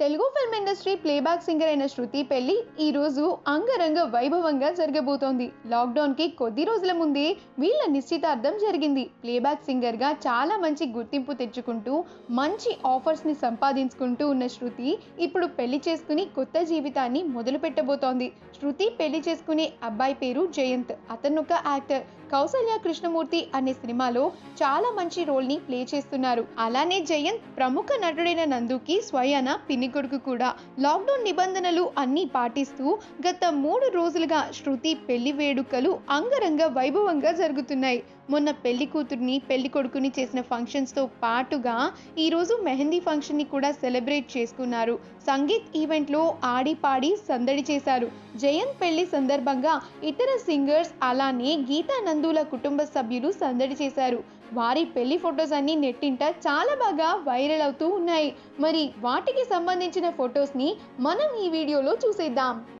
Telugu film industry playback singer అయిన శృతి పెళ్లి ఈ రోజు అంగరంగ వైభవంగా జరగబోతోంది. లాక్డౌన్ కి కొద్ది రోజుల ముందే వీళ్ళ నిశ్చితార్థం జరిగింది. ప్లేబ్యాక్ సింగర్ గా చాలా మంచి గుర్తింపు తెచ్చుకుంటూ మంచి ఆఫర్స్ ని సంపాదించుకుంటూ ఉన్న శృతి ఇప్పుడు పెళ్లి చేసుకుని కొత్త జీవితాన్ని మొదలు పెట్టబోతోంది. శృతి పెళ్లి చేసుకునే అబ్బాయి పేరు జయంత్. అతను ఒక యాక్టర్. కౌసల్య కృష్ణమూర్తి అనే సినిమాలో చాలా మంచి రోల్ ని ప్లే చేస్తున్నారు. అలానే జయంత్ ప్రముఖ నటుడైన నందుకి స్వయాన పిన్ని కొడుకు కూడా. లాక్డౌన్ నిబంధనలు అన్ని పాటిస్తూ గత 3 రోజులుగా శృతి పెళ్లి వేడుకలు అంగరంగ వైభవంగా జరుగుతున్నాయి. మొన్న పెళ్లి కూతుర్ని పెళ్లి కొడుకుని చేసిన ఫంక్షన్స్ తో పాటుగా ఈరోజు మెహందీ ఫంక్షన్ ని కూడా సెలబ్రేట్ చేసుకున్నారు. సంగీత్ ఈవెంట్ లో ఆడి పాడి సందడి చేశారు. జయంత్ పెళ్లి సందర్భంగా ఇతర సింగర్స్ అలానే గీతా నందుల కుటుంబ సభ్యులు సందడి చేశారు. వారి పెళ్లి ఫొటోస్ అన్ని నెట్టింట చాలా బాగా వైరల్ అవుతూ ఉన్నాయి. మరి వాటికి సంబంధించిన ఫొటోస్ ని మనం ఈ వీడియోలో చూసేద్దాం.